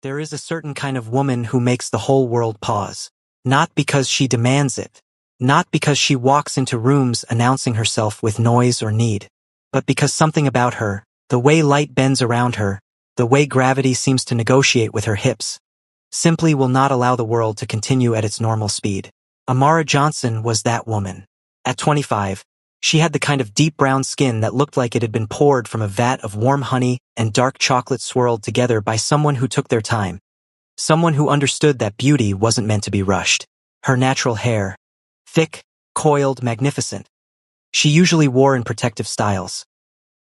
There is a certain kind of woman who makes the whole world pause. Not because she demands it. Not because she walks into rooms announcing herself with noise or need. But because something about her, the way light bends around her, the way gravity seems to negotiate with her hips, simply will not allow the world to continue at its normal speed. Amara Johnson was that woman. At 25, she had the kind of deep brown skin that looked like it had been poured from a vat of warm honey and dark chocolate swirled together by someone who took their time. Someone who understood that beauty wasn't meant to be rushed. Her natural hair, thick, coiled, magnificent. She usually wore in protective styles.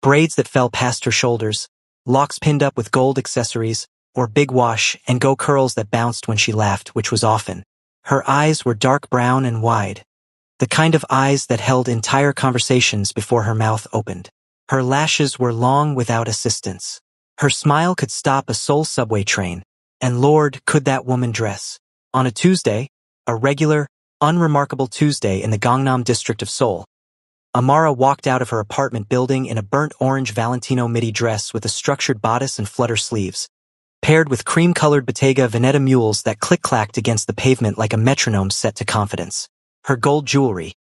Braids that fell past her shoulders, locks pinned up with gold accessories, or big wash and go curls that bounced when she laughed, which was often. Her eyes were dark brown and wide. The kind of eyes that held entire conversations before her mouth opened. Her lashes were long without assistance. Her smile could stop a Seoul subway train. And Lord, could that woman dress. On a Tuesday, a regular, unremarkable Tuesday in the Gangnam district of Seoul, Amara walked out of her apartment building in a burnt orange Valentino midi dress with a structured bodice and flutter sleeves, paired with cream-colored Bottega Veneta mules that click-clacked against the pavement like a metronome set to confidence. Her gold jewelry,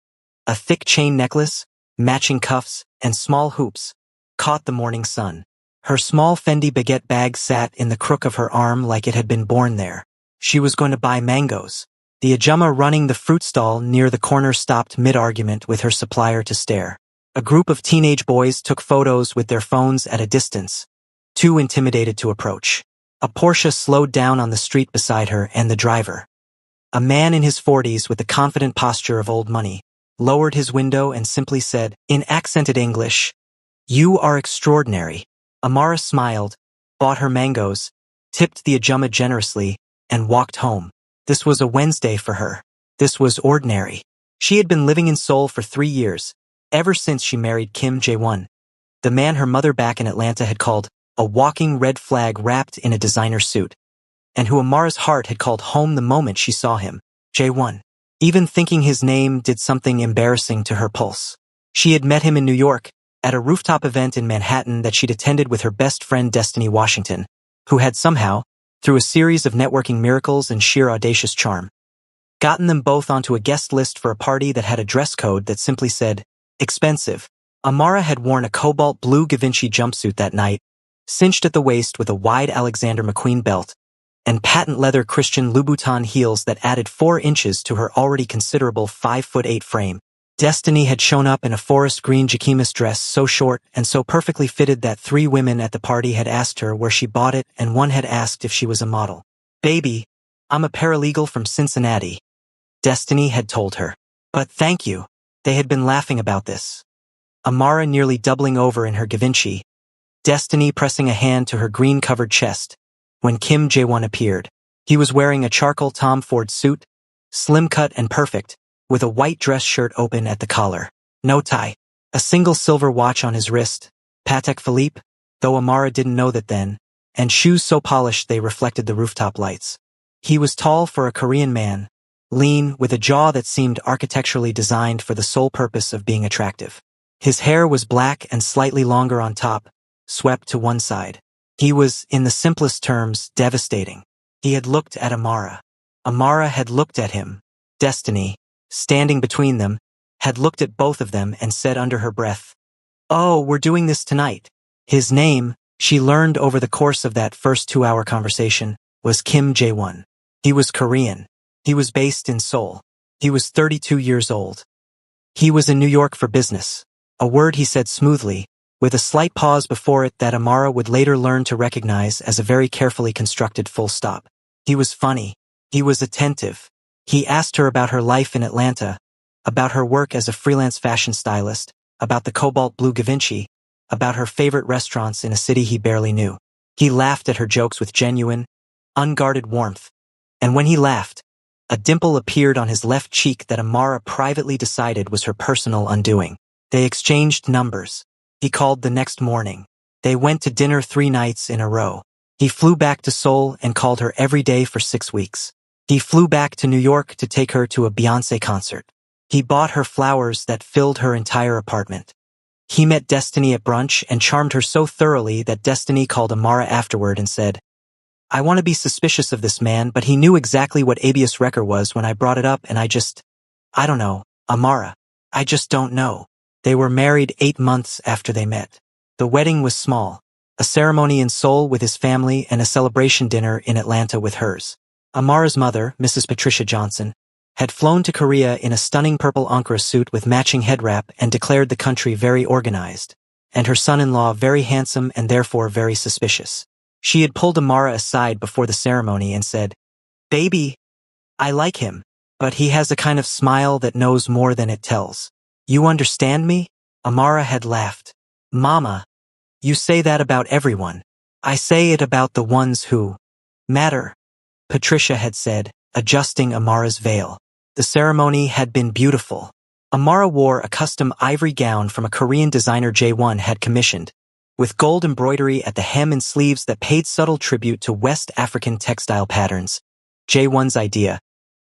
a thick chain necklace, matching cuffs, and small hoops, caught the morning sun. Her small Fendi baguette bag sat in the crook of her arm like it had been born there. She was going to buy mangoes. The ajumma running the fruit stall near the corner stopped mid-argument with her supplier to stare. A group of teenage boys took photos with their phones at a distance, too intimidated to approach. A Porsche slowed down on the street beside her and the driver, a man in his 40s with the confident posture of old money, lowered his window and simply said, in accented English, "You are extraordinary." Amara smiled, bought her mangoes, tipped the ajumma generously, and walked home. This was a Wednesday for her. This was ordinary. She had been living in Seoul for 3 years, ever since she married Kim Jae-won, the man her mother back in Atlanta had called a walking red flag wrapped in a designer suit, and who Amara's heart had called home the moment she saw him, Jae-won. Even thinking his name did something embarrassing to her pulse. She had met him in New York, at a rooftop event in Manhattan that she'd attended with her best friend Destiny Washington, who had somehow, through a series of networking miracles and sheer audacious charm, gotten them both onto a guest list for a party that had a dress code that simply said, expensive. Amara had worn a cobalt blue Givenchy jumpsuit that night, cinched at the waist with a wide Alexander McQueen belt, and patent leather Christian Louboutin heels that added 4 inches to her already considerable 5'8" frame. Destiny had shown up in a forest green Jacquemus dress so short and so perfectly fitted that 3 women at the party had asked her where she bought it and one had asked if she was a model. "Baby, I'm a paralegal from Cincinnati," Destiny had told her. "But thank you." They had been laughing about this. Amara nearly doubling over in her Givenchy, Destiny pressing a hand to her green-covered chest, when Kim Jae-won appeared. He was wearing a charcoal Tom Ford suit, slim-cut and perfect, with a white dress shirt open at the collar, no tie, a single silver watch on his wrist, Patek Philippe, though Amara didn't know that then, and shoes so polished they reflected the rooftop lights. He was tall for a Korean man, lean, with a jaw that seemed architecturally designed for the sole purpose of being attractive. His hair was black and slightly longer on top, swept to one side. He was, in the simplest terms, devastating. He had looked at Amara. Amara had looked at him. Destiny, standing between them, had looked at both of them and said under her breath, "Oh, we're doing this tonight." His name, she learned over the course of that first 2-hour conversation, was Kim Jae-won. He was Korean. He was based in Seoul. He was 32 years old. He was in New York for business, a word he said smoothly, with a slight pause before it that Amara would later learn to recognize as a very carefully constructed full stop. He was funny. He was attentive. He asked her about her life in Atlanta, about her work as a freelance fashion stylist, about the cobalt blue Givenchy, about her favorite restaurants in a city he barely knew. He laughed at her jokes with genuine, unguarded warmth, and when he laughed, a dimple appeared on his left cheek that Amara privately decided was her personal undoing. They exchanged numbers. He called the next morning. They went to dinner 3 nights in a row. He flew back to Seoul and called her every day for 6 weeks. He flew back to New York to take her to a Beyoncé concert. He bought her flowers that filled her entire apartment. He met Destiny at brunch and charmed her so thoroughly that Destiny called Amara afterward and said, I want to be suspicious of this man, but he knew exactly what habeas wrecker was when I brought it up, and I don't know, Amara. I just don't know. They were married 8 months after they met. The wedding was small, a ceremony in Seoul with his family and a celebration dinner in Atlanta with hers. Amara's mother, Mrs. Patricia Johnson, had flown to Korea in a stunning purple Ankara suit with matching head wrap and declared the country very organized, and her son-in-law very handsome and therefore very suspicious. She had pulled Amara aside before the ceremony and said, "Baby, I like him, but he has a kind of smile that knows more than it tells. You understand me?" Amara had laughed. "Mama, you say that about everyone. I say it about the ones who matter," Patricia had said, adjusting Amara's veil. The ceremony had been beautiful. Amara wore a custom ivory gown from a Korean designer J1 had commissioned, with gold embroidery at the hem and sleeves that paid subtle tribute to West African textile patterns. J1's idea,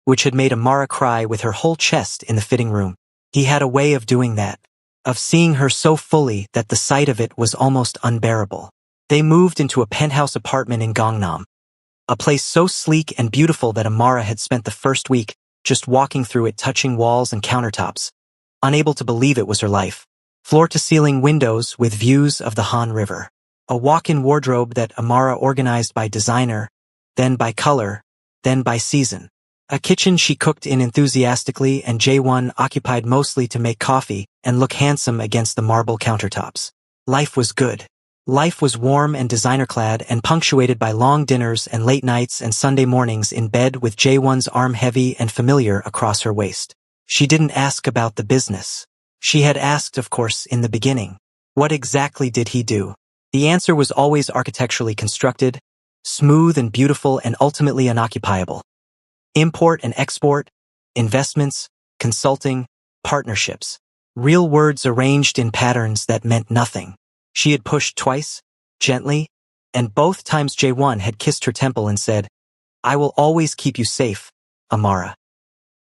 which had made Amara cry with her whole chest in the fitting room. He had a way of doing that, of seeing her so fully that the sight of it was almost unbearable. They moved into a penthouse apartment in Gangnam, a place so sleek and beautiful that Amara had spent the first week just walking through it, touching walls and countertops, unable to believe it was her life. Floor-to-ceiling windows with views of the Han River. A walk-in wardrobe that Amara organized by designer, then by color, then by season. A kitchen she cooked in enthusiastically, and J1 occupied mostly to make coffee and look handsome against the marble countertops. Life was good. Life was warm and designer-clad and punctuated by long dinners and late nights and Sunday mornings in bed with J1's arm heavy and familiar across her waist. She didn't ask about the business. She had asked, of course, in the beginning. What exactly did he do? The answer was always architecturally constructed, smooth and beautiful and ultimately unoccupiable. Import and export, investments, consulting, partnerships. Real words arranged in patterns that meant nothing. She had pushed twice, gently, and both times J1 had kissed her temple and said, "I will always keep you safe, Amara."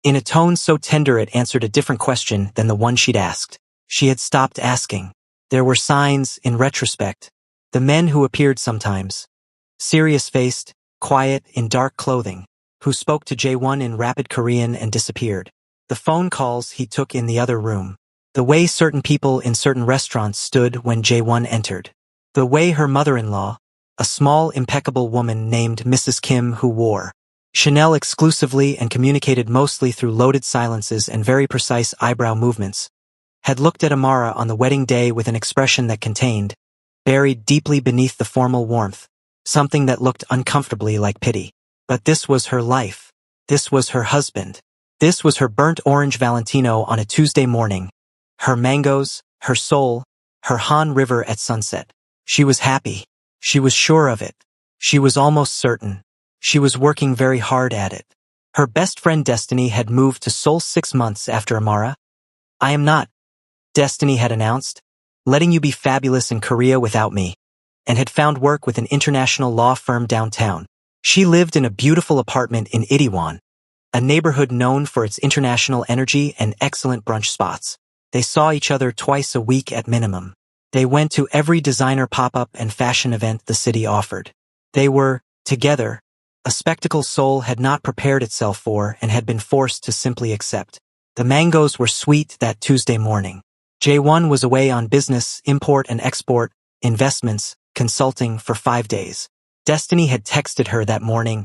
In a tone so tender it answered a different question than the one she'd asked. She had stopped asking. There were signs, in retrospect. The men who appeared sometimes, serious-faced, quiet, in dark clothing, who spoke to J1 in rapid Korean and disappeared. The phone calls he took in the other room. The way certain people in certain restaurants stood when J1 entered. The way her mother-in-law, a small, impeccable woman named Mrs. Kim who wore Chanel exclusively and communicated mostly through loaded silences and very precise eyebrow movements, had looked at Amara on the wedding day with an expression that contained, buried deeply beneath the formal warmth, something that looked uncomfortably like pity. But this was her life. This was her husband. This was her burnt orange Valentino on a Tuesday morning. Her mangoes, her soul, her Han River at sunset. She was happy. She was sure of it. She was almost certain. She was working very hard at it. Her best friend Destiny had moved to Seoul 6 months after Amara. "I am not," Destiny had announced, "letting you be fabulous in Korea without me," and had found work with an international law firm downtown. She lived in a beautiful apartment in Itaewon, a neighborhood known for its international energy and excellent brunch spots. They saw each other twice a week at minimum. They went to every designer pop-up and fashion event the city offered. They were, together, a spectacle Seoul had not prepared itself for and had been forced to simply accept. The mangoes were sweet that Tuesday morning. J1 was away on business, import and export, investments, consulting for 5 days. Destiny had texted her that morning,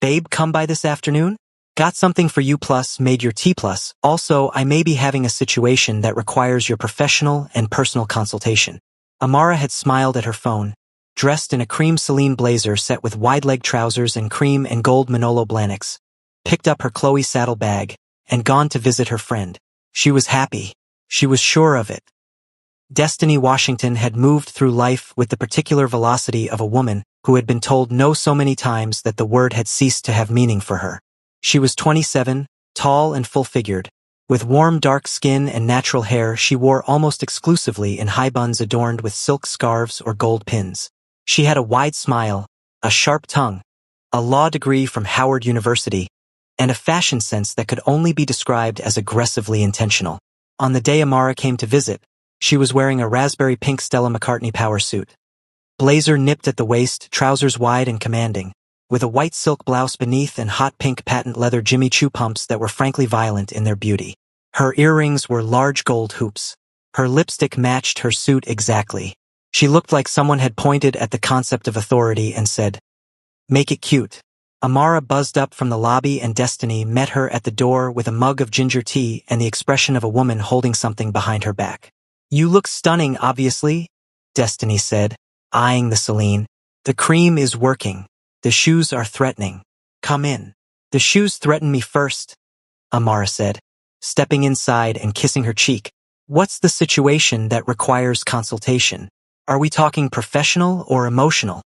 "Babe, come by this afternoon? Got something for you plus made your tea plus. Also, I may be having a situation that requires your professional and personal consultation." Amara had smiled at her phone, dressed in a cream Celine blazer set with wide-leg trousers and cream and gold Manolo Blahniks, picked up her Chloe saddle bag, and gone to visit her friend. She was happy. She was sure of it. Destiny Washington had moved through life with the particular velocity of a woman who had been told no so many times that the word had ceased to have meaning for her. She was 27, tall and full-figured. With warm dark skin and natural hair she wore almost exclusively in high buns adorned with silk scarves or gold pins. She had a wide smile, a sharp tongue, a law degree from Howard University, and a fashion sense that could only be described as aggressively intentional. On the day Amara came to visit, she was wearing a raspberry pink Stella McCartney power suit. Blazer nipped at the waist, trousers wide and commanding, with a white silk blouse beneath and hot pink patent leather Jimmy Choo pumps that were frankly violent in their beauty. Her earrings were large gold hoops. Her lipstick matched her suit exactly. She looked like someone had pointed at the concept of authority and said, "Make it cute." Amara buzzed up from the lobby and Destiny met her at the door with a mug of ginger tea and the expression of a woman holding something behind her back. "You look stunning, obviously," Destiny said, eyeing the Celine. "The cream is working. The shoes are threatening. Come in." "The shoes threaten me first," Amara said, stepping inside and kissing her cheek. "What's the situation that requires consultation? Are we talking professional or emotional?"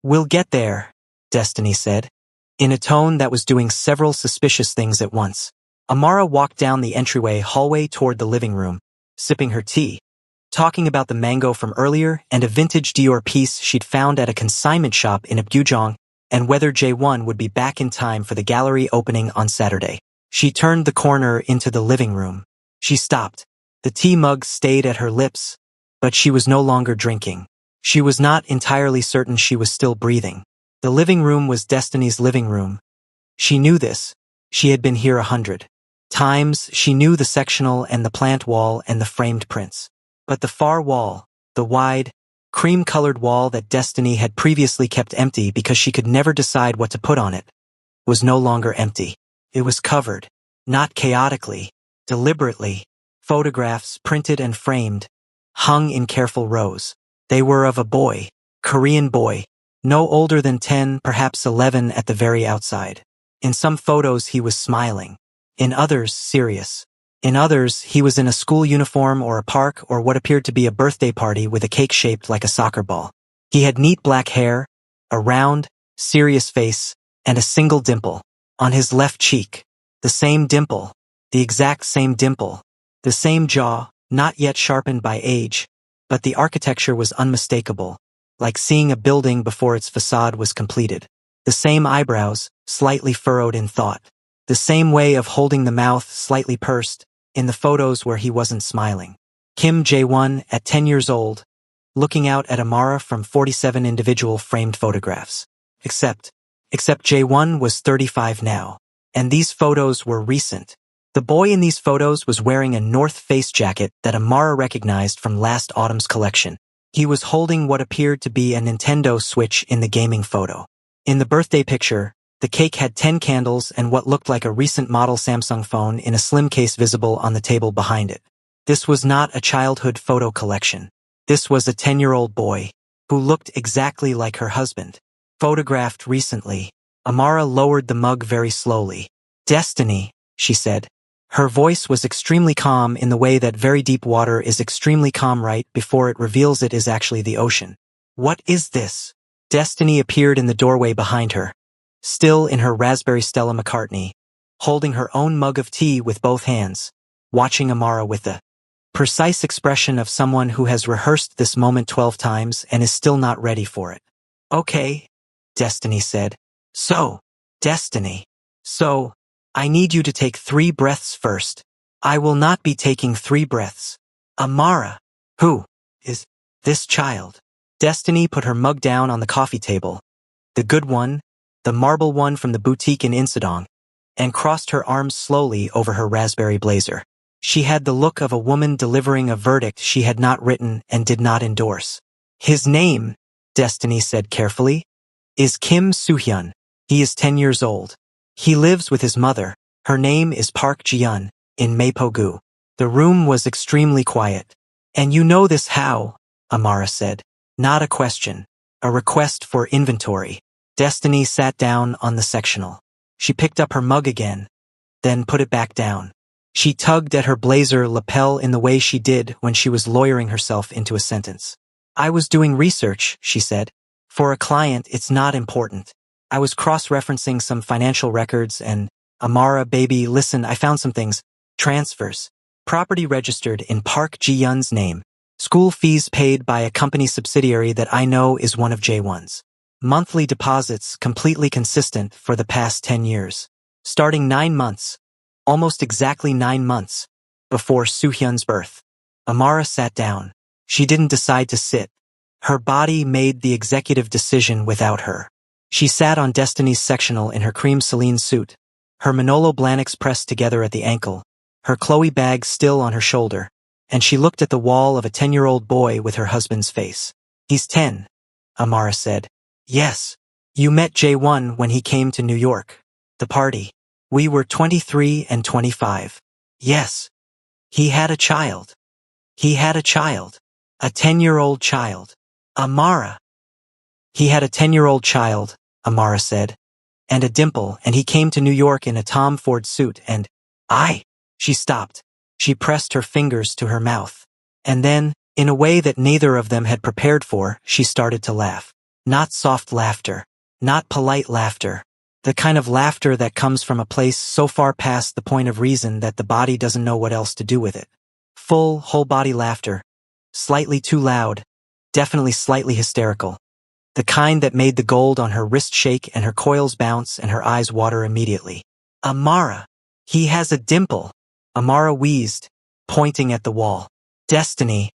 "We'll get there," Destiny said, in a tone that was doing several suspicious things at once. Amara walked down the entryway hallway toward the living room, sipping her tea, talking about the mango from earlier and a vintage Dior piece she'd found at a consignment shop in Apgujeong, and whether J1 would be back in time for the gallery opening on Saturday. She turned the corner into the living room. She stopped. The tea mug stayed at her lips, but she was no longer drinking. She was not entirely certain she was still breathing. The living room was Destiny's living room. She knew this. She had been here 100 times. She knew the sectional and the plant wall and the framed prints. But the far wall, the wide, cream-colored wall that Destiny had previously kept empty because she could never decide what to put on it, was no longer empty. It was covered, not chaotically, deliberately. Photographs, printed and framed, hung in careful rows. They were of a boy, Korean boy, no older than 10, perhaps 11 at the very outside. In some photos he was smiling, in others serious. In others he was in a school uniform or a park or what appeared to be a birthday party with a cake shaped like a soccer ball. He had neat black hair, a round, serious face, and a single dimple on his left cheek. The same dimple, the exact same dimple, the same jaw, not yet sharpened by age, but the architecture was unmistakable, like seeing a building before its facade was completed. The same eyebrows, slightly furrowed in thought. The same way of holding the mouth slightly pursed, in the photos where he wasn't smiling. Kim Jae-won, at 10 years old, looking out at Amara from 47 individual framed photographs. Except Jae-won was 35 now, and these photos were recent. The boy in these photos was wearing a North Face jacket that Amara recognized from last autumn's collection. He was holding what appeared to be a Nintendo Switch in the gaming photo. In the birthday picture, the cake had 10 candles and what looked like a recent model Samsung phone in a slim case visible on the table behind it. This was not a childhood photo collection. This was a 10-year-old boy, who looked exactly like her husband. Photographed recently. Amara lowered the mug very slowly. "Destiny," she said. Her voice was extremely calm in the way that very deep water is extremely calm right before it reveals it is actually the ocean. "What is this?" Destiny appeared in the doorway behind her, still in her raspberry Stella McCartney, holding her own mug of tea with both hands, watching Amara with the precise expression of someone who has rehearsed this moment 12 times and is still not ready for it. "Okay," Destiny said. Destiny. I need you to take 3 breaths first." "I will not be taking 3 breaths." "Amara, who is this child?" Destiny put her mug down on the coffee table, the good one, the marble one from the boutique in Insadong, and crossed her arms slowly over her raspberry blazer. She had the look of a woman delivering a verdict she had not written and did not endorse. "His name," Destiny said carefully, "is Kim Soo-hyun. He is 10 years old. He lives with his mother. Her name is Park Ji-yeon, in Mapogu." The room was extremely quiet. "And you know this how?" Amara said. Not a question. A request for inventory. Destiny sat down on the sectional. She picked up her mug again, then put it back down. She tugged at her blazer lapel in the way she did when she was lawyering herself into a sentence. "I was doing research," she said. "For a client, it's not important. I was cross-referencing some financial records and, Amara, baby, listen, I found some things. Transfers. Property registered in Park Ji-yeon's name. School fees paid by a company subsidiary that I know is one of J1's. Monthly deposits completely consistent for the past 10 years. Starting 9 months, almost exactly 9 months, before Soo-hyun's birth." Amara sat down. She didn't decide to sit. Her body made the executive decision without her. She sat on Destiny's sectional in her cream Celine suit, her Manolo Blahniks pressed together at the ankle, her Chloe bag still on her shoulder, and she looked at the wall of a 10-year-old boy with her husband's face. "He's 10, Amara said. "Yes. You met J1 when he came to New York. The party. We were 23 and 25. Yes. He had a child. He had a child. A 10-year-old child. Amara." "He had a 10-year-old child," Amara said. "And a dimple, and he came to New York in a Tom Ford suit, and She stopped. She pressed her fingers to her mouth. And then, in a way that neither of them had prepared for, she started to laugh. Not soft laughter. Not polite laughter. The kind of laughter that comes from a place so far past the point of reason that the body doesn't know what else to do with it. Full, whole-body laughter. Slightly too loud. Definitely slightly hysterical. The kind that made the gold on her wrist shake and her coils bounce and her eyes water immediately. "Amara. He has a dimple," Amara wheezed, pointing at the wall. "Destiny.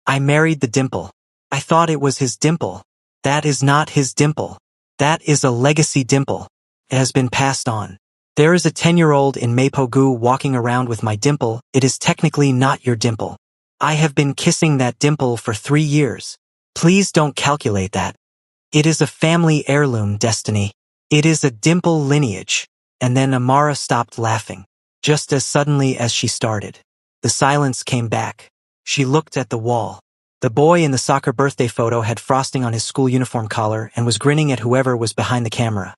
I married the dimple. I thought it was his dimple. That is not his dimple. That is a legacy dimple. It has been passed on. There is a 10-year-old in Mapogu walking around with my dimple. It is technically not your dimple. I have been kissing that dimple for 3 years. Please don't calculate that. It is a family heirloom, Destiny. It is a dimple lineage." And then Amara stopped laughing, just as suddenly as she started. The silence came back. She looked at the wall. The boy in the soccer birthday photo had frosting on his school uniform collar and was grinning at whoever was behind the camera.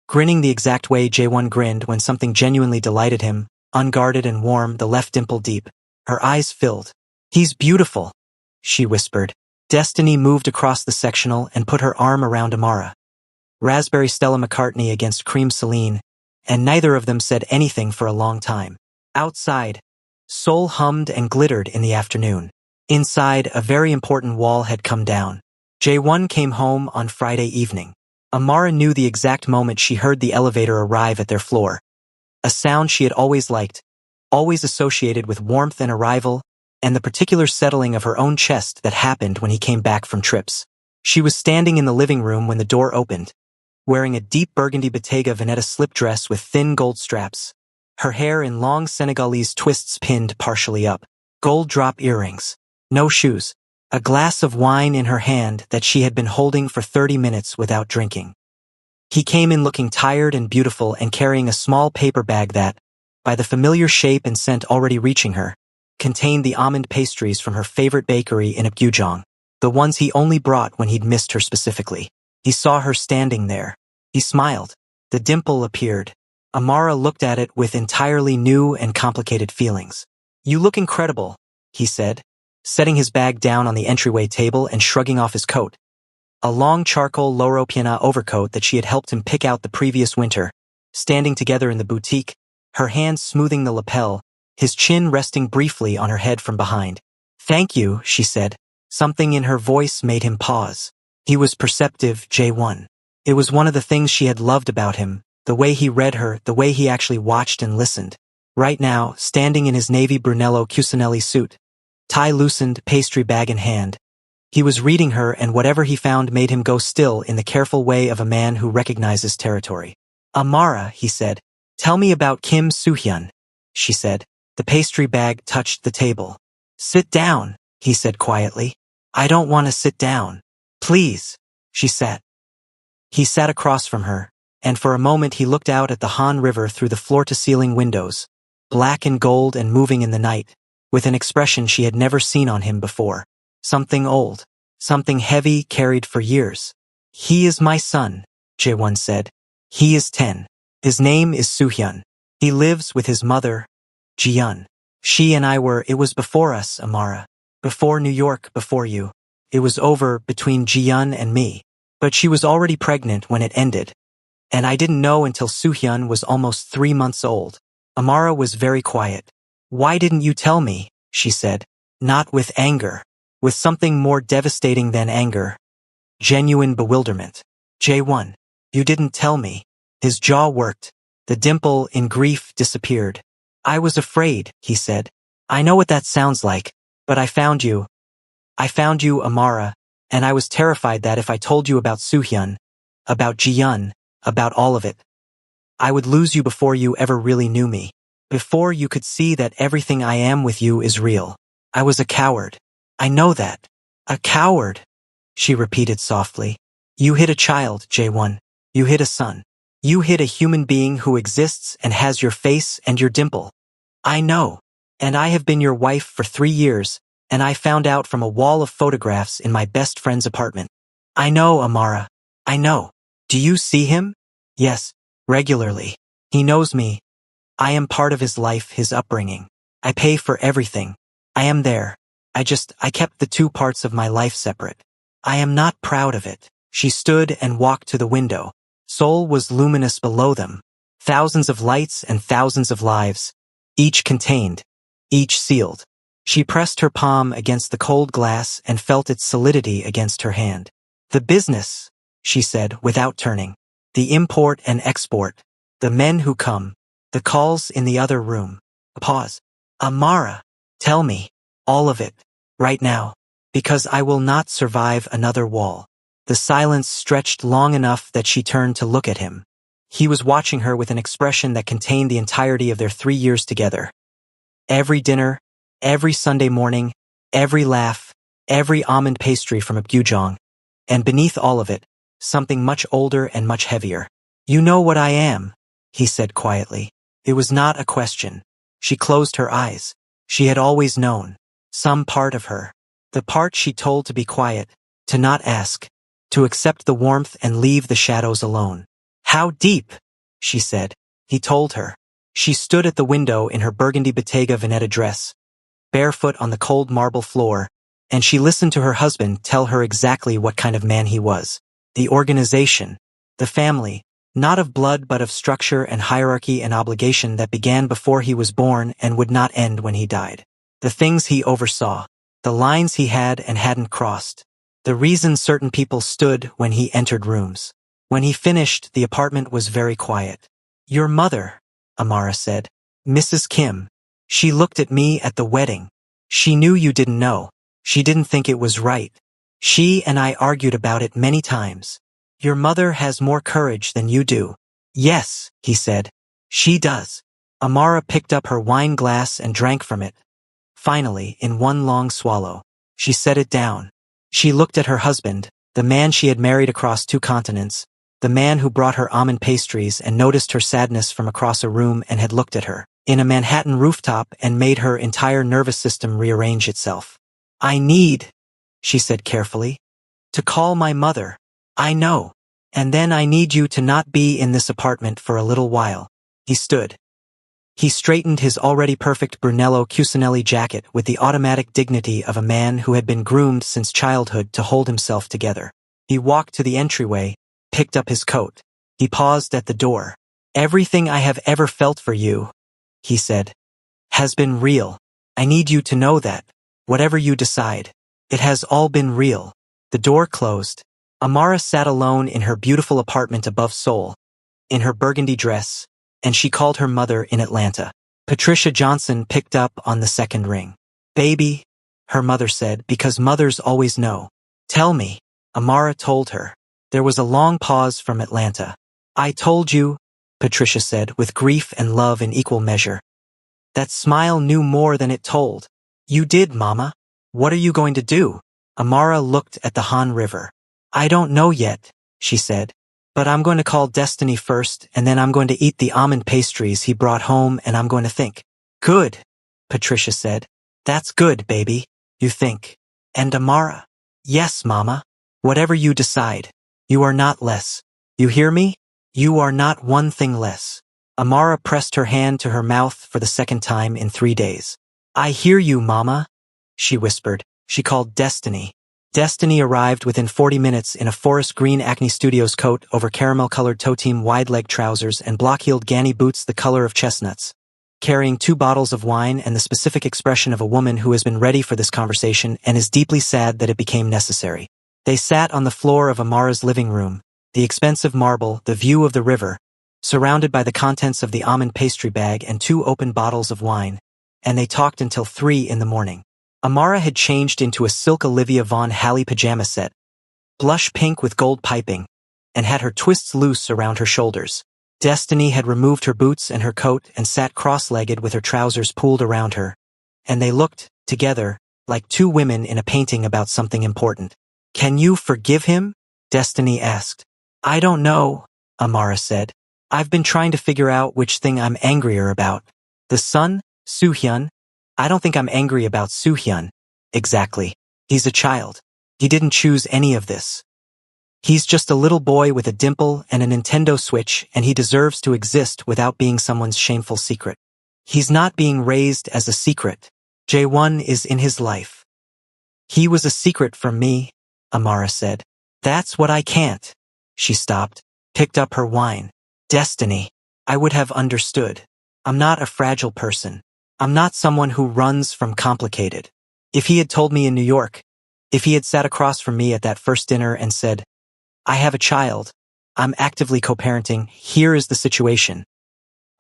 Grinning the exact way J1 grinned when something genuinely delighted him, unguarded and warm, the left dimple deep. Her eyes filled. "He's beautiful," she whispered. Destiny moved across the sectional and put her arm around Amara. Raspberry Stella McCartney against cream Celine, and neither of them said anything for a long time. Outside, Seoul hummed and glittered in the afternoon. Inside, a very important wall had come down. J1 came home on Friday evening. Amara knew the exact moment she heard the elevator arrive at their floor. A sound she had always liked, always associated with warmth and arrival, and the particular settling of her own chest that happened when he came back from trips. She was standing in the living room when the door opened, wearing a deep burgundy Bottega Veneta slip dress with thin gold straps, her hair in long Senegalese twists pinned partially up, gold drop earrings, no shoes, a glass of wine in her hand that she had been holding for 30 minutes without drinking. He came in looking tired and beautiful and carrying a small paper bag that, by the familiar shape and scent already reaching her, contained the almond pastries from her favorite bakery in Apgujeong, the ones he only brought when he'd missed her specifically. He saw her standing there. He smiled. The dimple appeared. Amara looked at it with entirely new and complicated feelings. "You look incredible," he said, setting his bag down on the entryway table and shrugging off his coat. A long charcoal Loro Piana overcoat that she had helped him pick out the previous winter, standing together in the boutique, her hands smoothing the lapel, his chin resting briefly on her head from behind. "Thank you," she said. Something in her voice made him pause. He was perceptive, J1. It was one of the things she had loved about him, the way he read her, the way he actually watched and listened. Right now, standing in his navy Brunello Cucinelli suit, tie loosened, pastry bag in hand, he was reading her, and whatever he found made him go still in the careful way of a man who recognizes territory. "Amara," he said. "Tell me about Kim Soo-hyun," she said. The pastry bag touched the table. "Sit down," he said quietly. "I don't want to sit down." "Please." She sat. He sat across from her, and for a moment he looked out at the Han River through the floor-to-ceiling windows, black and gold and moving in the night, with an expression she had never seen on him before. Something old, something heavy carried for years. "He is my son," Jae-won said. "He is 10. His name is Soo-hyun. He lives with his mother, Ji-yeon. She and I were, it was before us, Amara. Before New York, before you. It was over between Ji-yeon and me. But she was already pregnant when it ended. And I didn't know until Soo-hyun was almost 3 months old." Amara was very quiet. "Why didn't you tell me?" she said. Not with anger. With something more devastating than anger. Genuine bewilderment. "J1. You didn't tell me." His jaw worked. The dimple, in grief, disappeared. "I was afraid," he said. "I know what that sounds like, but I found you. I found you, Amara, and I was terrified that if I told you about Soo-hyun, about Ji-yun, about all of it. I would lose you before you ever really knew me. Before you could see that everything I am with you is real. I was a coward. I know that. A coward, she repeated softly. You hid a child, Jae-won. You hid a son. You hid a human being who exists and has your face and your dimple. I know. And I have been your wife for 3 years, and I found out from a wall of photographs in my best friend's apartment. I know, Amara. I know. Do you see him? Yes, regularly. He knows me. I am part of his life, his upbringing. I pay for everything. I am there. I kept the two parts of my life separate. I am not proud of it. She stood and walked to the window. Seoul was luminous below them. Thousands of lights and thousands of lives. Each contained. Each sealed. She pressed her palm against the cold glass and felt its solidity against her hand. The business, she said without turning. The import and export. The men who come. The calls in the other room. A pause. Amara, tell me. All of it. Right now. Because I will not survive another wall. The silence stretched long enough that she turned to look at him. He was watching her with an expression that contained the entirety of their 3 years together. Every dinner, every Sunday morning, every laugh, every almond pastry from a gyujong. And beneath all of it, something much older and much heavier. You know what I am, he said quietly. It was not a question. She closed her eyes. She had always known. Some part of her. The part she told to be quiet, to not ask, to accept the warmth and leave the shadows alone. How deep, she said. He told her. She stood at the window in her burgundy Bottega Veneta dress, barefoot on the cold marble floor, and she listened to her husband tell her exactly what kind of man he was. The organization, the family, not of blood but of structure and hierarchy and obligation that began before he was born and would not end when he died. The things he oversaw, the lines he had and hadn't crossed, the reason certain people stood when he entered rooms. When he finished, the apartment was very quiet. Your mother, Amara said. Mrs. Kim. She looked at me at the wedding. She knew you didn't know. She didn't think it was right. She and I argued about it many times. Your mother has more courage than you do. Yes, he said. She does. Amara picked up her wine glass and drank from it. Finally, in one long swallow, she set it down. She looked at her husband, the man she had married across 2 continents, the man who brought her almond pastries and noticed her sadness from across a room and had looked at her in a Manhattan rooftop and made her entire nervous system rearrange itself. I need, she said carefully, to call my mother. I know. And then I need you to not be in this apartment for a little while. He stood. He straightened his already perfect Brunello Cucinelli jacket with the automatic dignity of a man who had been groomed since childhood to hold himself together. He walked to the entryway, picked up his coat. He paused at the door. Everything I have ever felt for you, he said, has been real. I need you to know that. Whatever you decide, it has all been real. The door closed. Amara sat alone in her beautiful apartment above Seoul, in her burgundy dress, and she called her mother in Atlanta. Patricia Johnson picked up on the second ring. Baby, her mother said, because mothers always know. Tell me, Amara told her. There was a long pause from Atlanta. I told you, Patricia said, with grief and love in equal measure. That smile knew more than it told. You did, Mama. What are you going to do? Amara looked at the Han River. I don't know yet, she said. But I'm going to call Destiny first, and then I'm going to eat the almond pastries he brought home, and I'm going to think. Good, Patricia said. That's good, baby, you think. And Amara? Yes, Mama. Whatever you decide. You are not less. You hear me? You are not one thing less. Amara pressed her hand to her mouth for the second time in 3 days. I hear you, Mama, she whispered. She called Destiny. Destiny arrived within 40 minutes in a forest green Acne Studios coat over caramel-colored toe-team wide-leg trousers and block-heeled Ganni boots the color of chestnuts, carrying 2 bottles of wine and the specific expression of a woman who has been ready for this conversation and is deeply sad that it became necessary. They sat on the floor of Amara's living room, the expensive marble, the view of the river, surrounded by the contents of the almond pastry bag and 2 open bottles of wine, and they talked until 3 in the morning. Amara had changed into a silk Olivia von Halley pajama set, blush pink with gold piping, and had her twists loose around her shoulders. Destiny had removed her boots and her coat and sat cross-legged with her trousers pooled around her, and they looked, together, like two women in a painting about something important. "Can you forgive him?" Destiny asked. "I don't know," Amara said. "I've been trying to figure out which thing I'm angrier about. The son, Soo-hyun? I don't think I'm angry about Soo-hyun. Exactly. He's a child. He didn't choose any of this. He's just a little boy with a dimple and a Nintendo Switch, and he deserves to exist without being someone's shameful secret. He's not being raised as a secret. Jae-won is in his life." "He was a secret from me," Amara said. "That's what I can't." She stopped, picked up her wine. "Destiny. I would have understood. I'm not a fragile person. I'm not someone who runs from complicated. If he had told me in New York, if he had sat across from me at that first dinner and said, 'I have a child. I'm actively co-parenting. Here is the situation,'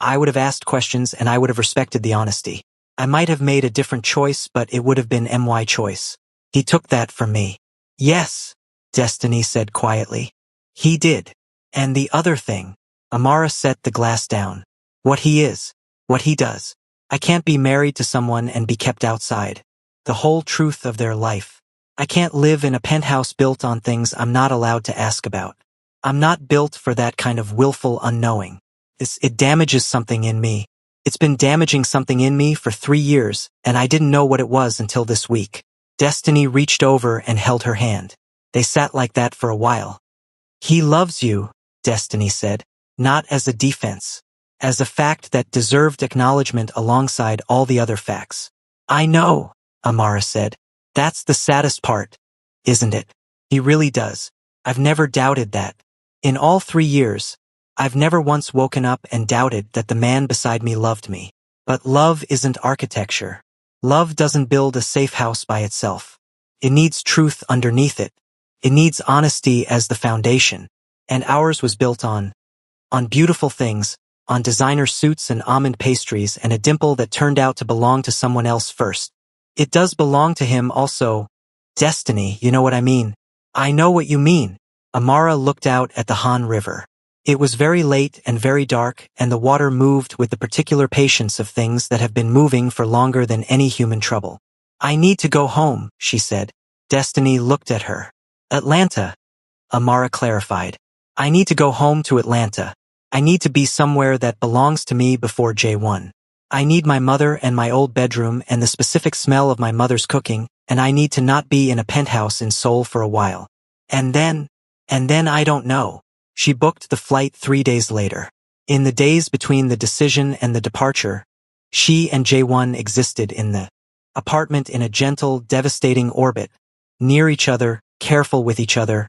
I would have asked questions and I would have respected the honesty. I might have made a different choice, but it would have been my choice. He took that from me." "Yes," Destiny said quietly. "He did. And the other thing," Amara set the glass down. "What he is. What he does. I can't be married to someone and be kept outside. The whole truth of their life. I can't live in a penthouse built on things I'm not allowed to ask about. I'm not built for that kind of willful unknowing. It damages something in me. It's been damaging something in me for 3 years, and I didn't know what it was until this week." Destiny reached over and held her hand. They sat like that for a while. "He loves you," Destiny said, "not as a defense. As a fact that deserved acknowledgement alongside all the other facts." "I know," Amara said. "That's the saddest part, isn't it? He really does. I've never doubted that. In all 3 years, I've never once woken up and doubted that the man beside me loved me. But love isn't architecture. Love doesn't build a safe house by itself. It needs truth underneath it. It needs honesty as the foundation. And ours was built on beautiful things, on designer suits and almond pastries and a dimple that turned out to belong to someone else first. It does belong to him also. Destiny, you know what I mean?" "I know what you mean." Amara looked out at the Han River. It was very late and very dark, and the water moved with the particular patience of things that have been moving for longer than any human trouble. "I need to go home," she said. Destiny looked at her. "Atlanta," Amara clarified. "I need to go home to Atlanta. I need to be somewhere that belongs to me before J1. I need my mother and my old bedroom and the specific smell of my mother's cooking, and I need to not be in a penthouse in Seoul for a while. And then I don't know." She booked the flight 3 days later. In the days between the decision and the departure, she and Jae-won existed in the apartment in a gentle, devastating orbit, near each other, careful with each other,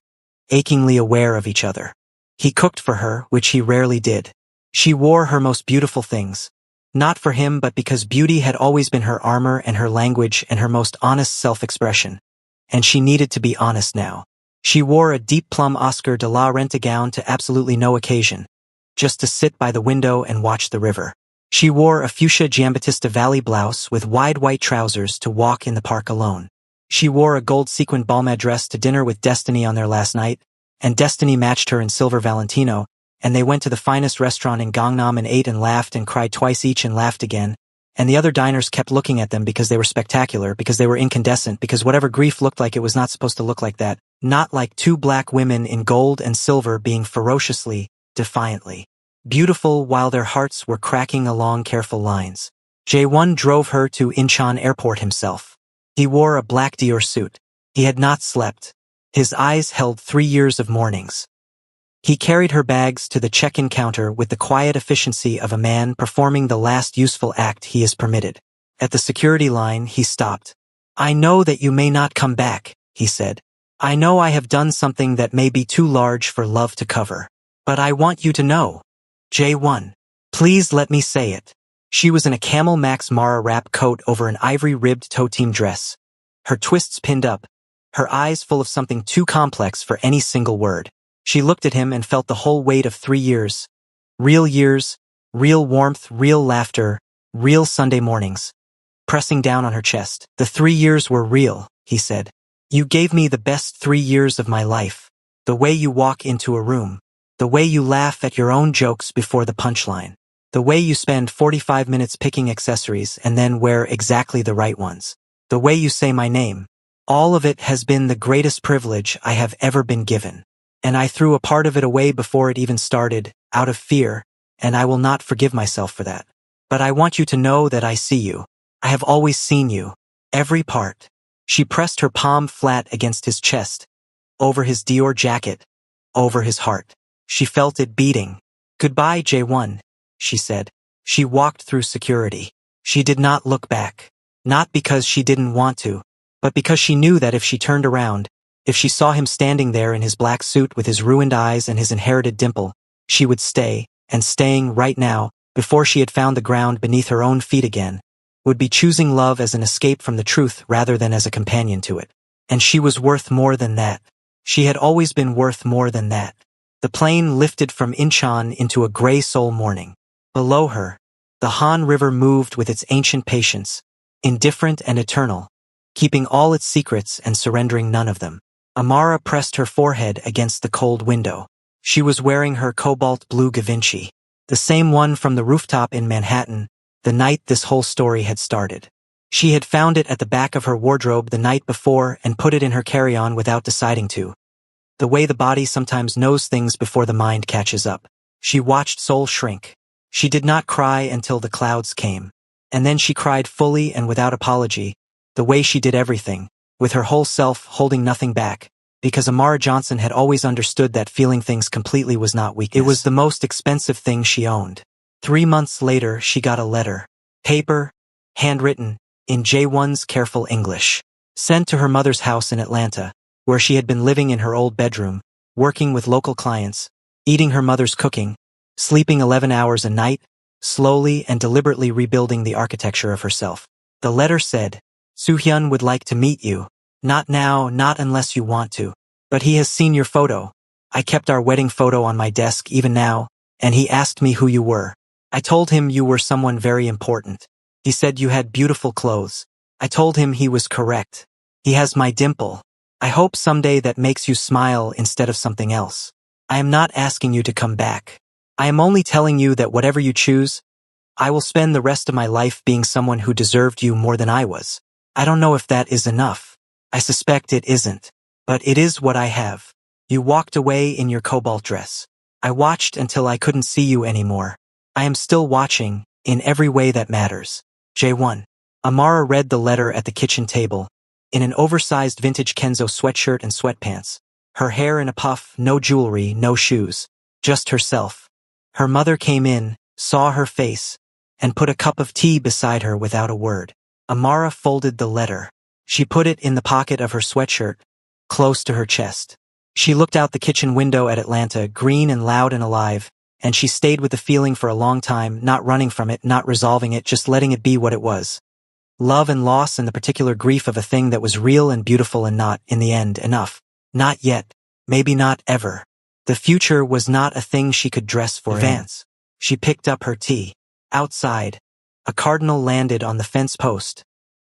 achingly aware of each other. He cooked for her, which he rarely did. She wore her most beautiful things. Not for him, but because beauty had always been her armor and her language and her most honest self-expression. And she needed to be honest now. She wore a deep plum Oscar de la Renta gown to absolutely no occasion, just to sit by the window and watch the river. She wore a fuchsia Giambattista Valley blouse with wide white trousers to walk in the park alone. She wore a gold sequined balmain dress to dinner with Destiny on their last night, and Destiny matched her in silver Valentino, and they went to the finest restaurant in Gangnam and ate and laughed and cried twice each and laughed again. And the other diners kept looking at them because they were spectacular, because they were incandescent, because whatever grief looked like, it was not supposed to look like that. Not like 2 black women in gold and silver being ferociously, defiantly beautiful while their hearts were cracking along careful lines. Jae-won drove her to Incheon Airport himself. He wore a black Dior suit. He had not slept. His eyes held 3 years of mornings. He carried her bags to the check-in counter with the quiet efficiency of a man performing the last useful act he is permitted. At the security line, he stopped. "I know that you may not come back," he said. "I know I have done something that may be too large for love to cover. But I want you to know. Jae-won. Please let me say it." She was in a Camel Max Mara wrap coat over an ivory-ribbed toe-team dress, her twists pinned up, her eyes full of something too complex for any single word. She looked at him and felt the whole weight of 3 years. Real warmth, real laughter, real Sunday mornings, pressing down on her chest. "The 3 years were real," he said. "You gave me the best 3 years of my life. The way you walk into a room. The way you laugh at your own jokes before the punchline. The way you spend 45 minutes picking accessories and then wear exactly the right ones. The way you say my name. All of it has been the greatest privilege I have ever been given. And I threw a part of it away before it even started, out of fear, and I will not forgive myself for that. But I want you to know that I see you. I have always seen you. Every part. She pressed her palm flat against his chest, over his Dior jacket, over his heart. She felt it beating. Goodbye, J1, she said. She walked through security. She did not look back. Not because she didn't want to, but because she knew that if she turned around, if she saw him standing there in his black suit with his ruined eyes and his inherited dimple, she would stay, and staying right now, before she had found the ground beneath her own feet again, would be choosing love as an escape from the truth rather than as a companion to it. And she was worth more than that. She had always been worth more than that. The plane lifted from Incheon into a gray Seoul morning. Below her, the Han River moved with its ancient patience, indifferent and eternal, keeping all its secrets and surrendering none of them. Amara pressed her forehead against the cold window. She was wearing her cobalt blue Givenchy, the same one from the rooftop in Manhattan, the night this whole story had started. She had found it at the back of her wardrobe the night before and put it in her carry-on without deciding to. The way the body sometimes knows things before the mind catches up. She watched Seoul shrink. She did not cry until the clouds came. And then she cried fully and without apology, the way she did everything, with her whole self holding nothing back, because Amara Johnson had always understood that feeling things completely was not weakness. It was the most expensive thing she owned. 3 months later, she got a letter. Paper, handwritten, in J1's careful English. Sent to her mother's house in Atlanta, where she had been living in her old bedroom, working with local clients, eating her mother's cooking, sleeping 11 hours a night, slowly and deliberately rebuilding the architecture of herself. The letter said, Soo-hyun would like to meet you. Not now, not unless you want to. But he has seen your photo. I kept our wedding photo on my desk even now, and he asked me who you were. I told him you were someone very important. He said you had beautiful clothes. I told him he was correct. He has my dimple. I hope someday that makes you smile instead of something else. I am not asking you to come back. I am only telling you that whatever you choose, I will spend the rest of my life being someone who deserved you more than I was. I don't know if that is enough. I suspect it isn't. But it is what I have. You walked away in your cobalt dress. I watched until I couldn't see you anymore. I am still watching, in every way that matters. J1. Amara read the letter at the kitchen table, in an oversized vintage Kenzo sweatshirt and sweatpants, her hair in a puff, no jewelry, no shoes, just herself. Her mother came in, saw her face, and put a cup of tea beside her without a word. Amara folded the letter. She put it in the pocket of her sweatshirt, close to her chest. She looked out the kitchen window at Atlanta, green and loud and alive, and she stayed with the feeling for a long time, not running from it, not resolving it, just letting it be what it was. Love and loss and the particular grief of a thing that was real and beautiful and not, in the end, enough. Not yet. Maybe not ever. The future was not a thing she could dress for. Advance. She picked up her tea. Outside, a cardinal landed on the fence post.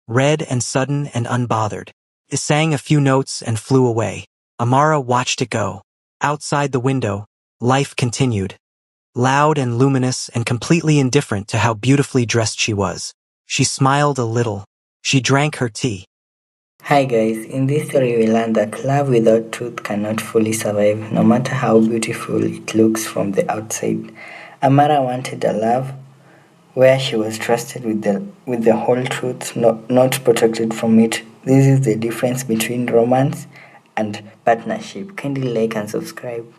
Red and sudden and unbothered. It sang a few notes and flew away. Amara watched it go. Outside the window, life continued. Loud and luminous and completely indifferent to how beautifully dressed she was. She smiled a little. She drank her tea. Hi guys, in this story we learned that love without truth cannot fully survive, no matter how beautiful it looks from the outside. Amara wanted a love where she was trusted with the whole truth, not protected from it. This is the difference between romance and partnership. Kindly like and subscribe.